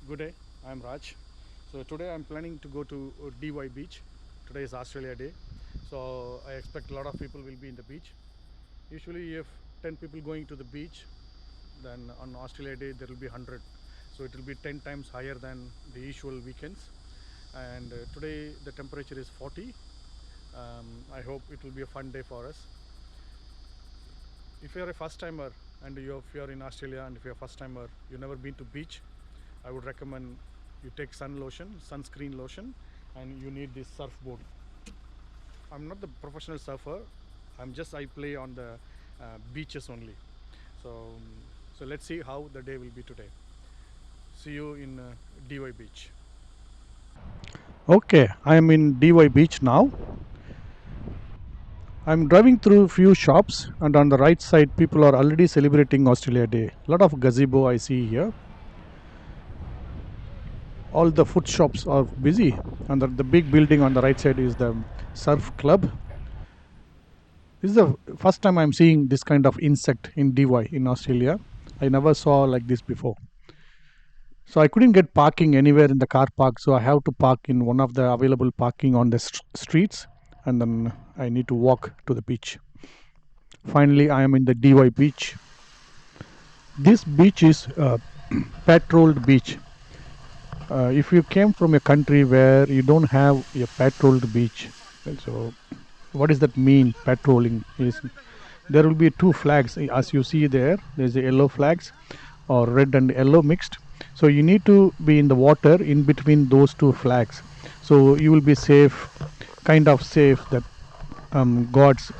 Good day, I'm Raj. So today I'm planning to go to DY beach. Today is Australia Day. So I expect a lot of people will be in the beach. Usually if 10 people going to the beach, then on Australia Day there will be 100. So it will be 10 times higher than the usual weekends. And today the temperature is 40. I hope it will be a fun day for us. If you're a first timer and if you're in Australia and if you're a first timer, you've never been to beach, I would recommend you take sunscreen lotion, and you need this surfboard. I'm not the professional surfer. I play on the beaches only. So so let's see how the day will be today. See you in DY Beach. Okay, I am in DY Beach now. I'm driving through few shops, and on the right side people are already celebrating Australia Day. A lot of gazebo I see here. All the food shops are busy, and the big building on the right side is the surf club. This is the first time I'm seeing this kind of insect in DY in Australia. I never saw like this before. So I couldn't get parking anywhere in the car park, so I have to park in one of the available parking on the streets, and then I need to walk to the beach. Finally, I am in the DY beach. This beach is a patrolled beach. If you came from a country where you don't have a patrolled beach, so what does that mean? Patrolling is there will be two flags as you see there. There's a yellow flags or red and yellow mixed. So you need to be in the water in between those two flags. So you will be safe, kind of safe that gods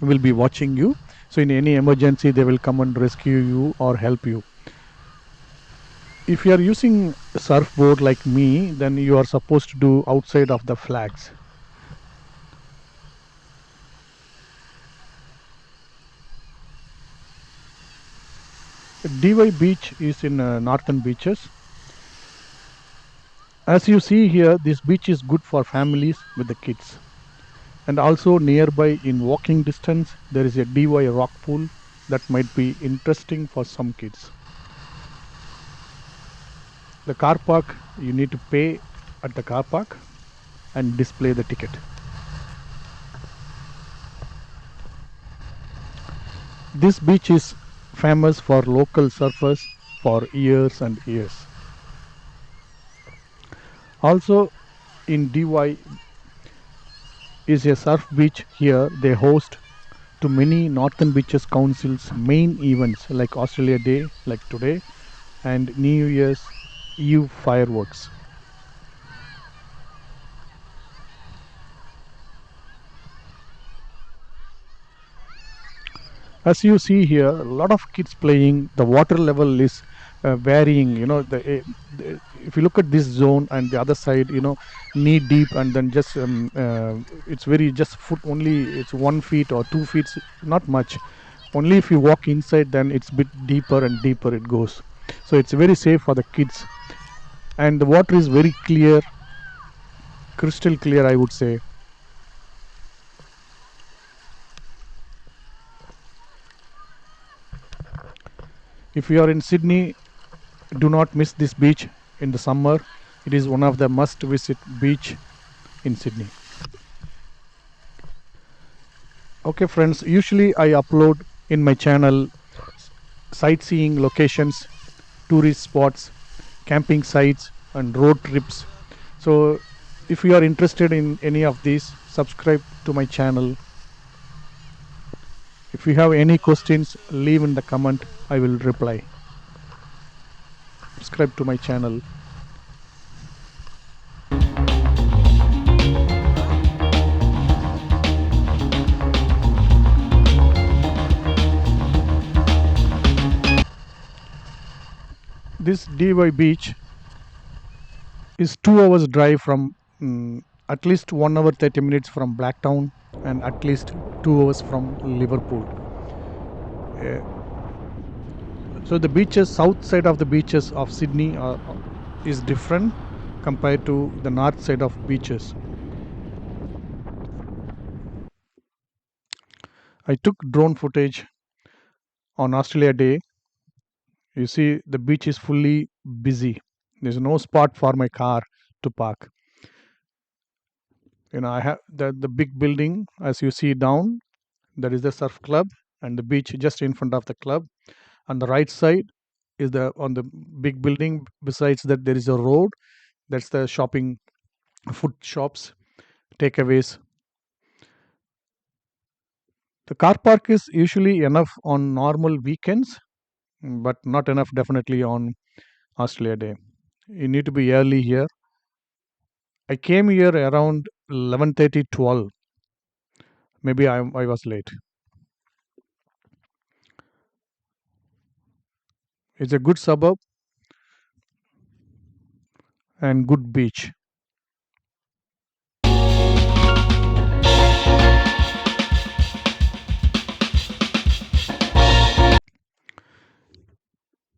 will be watching you. So in any emergency, they will come and rescue you or help you. If you are using a surfboard like me, then you are supposed to do outside of the flags. DY beach is in northern beaches. As you see here, this beach is good for families with the kids. And also nearby in walking distance, there is a DY rock pool that might be interesting for some kids. The car park, you need to pay at the car park and display the ticket. This beach is famous for local surfers for years and years. Also in DY is a surf beach. Here they host to many Northern Beaches Council's main events like Australia Day, like today, and New Year's Eve fireworks. As you see here, a lot of kids playing. The water level is varying. If you look at this zone and the other side, knee deep, and then just it's very just foot only. It's 1 feet or 2 feet, not much. Only if you walk inside, then it's bit deeper and deeper it goes. So it's very safe for the kids, and the water is very clear, crystal clear, I would say. If you are in Sydney, do not miss this beach in the summer. It is one of the must visit beach in Sydney. Okay friends, usually I upload in my channel sightseeing locations, tourist spots, camping sites and road trips. So if you are interested in any of these, subscribe to my channel. If you have any questions, leave in the comment, I will reply. Subscribe to my channel. This DY beach is 2 hours drive from at least 1 hour 30 minutes from Blacktown and at least 2 hours from Liverpool. Uh, so the beaches, south side of the beaches of Sydney is different compared to the north side of beaches. I took drone footage on Australia Day. You see the beach is fully busy. There's no spot for my car to park. I have the big building as you see down. That is the surf club, and the beach just in front of the club. On the right side is the on the big building. Besides that, there is a road. That's the shopping, food shops, takeaways. The car park is usually enough on normal weekends, but not enough definitely on Australia Day. You need to be early here. I came here around 11:30, 12. Maybe I was late. It's a good suburb and good beach.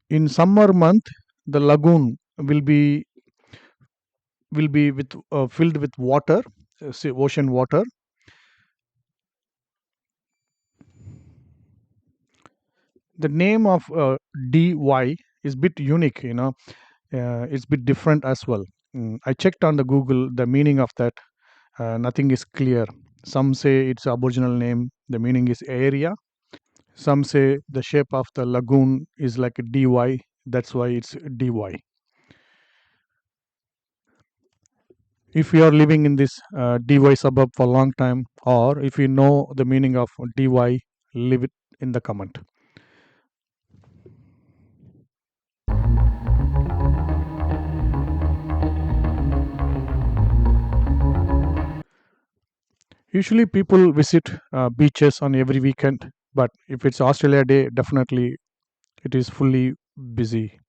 In summer month, the lagoon will be with filled with water, say ocean water. The name of dy is bit unique, it's bit different as well. I checked on the Google the meaning of that. Nothing is clear. Some say it's aboriginal name, the meaning is area. Some say the shape of the lagoon is like a dy, that's why it's dy. If you are living in this dy suburb for a long time, or if you know the meaning of dy, leave it in the comment. Usually people visit beaches on every weekend, but if it's Australia Day, definitely it is fully busy.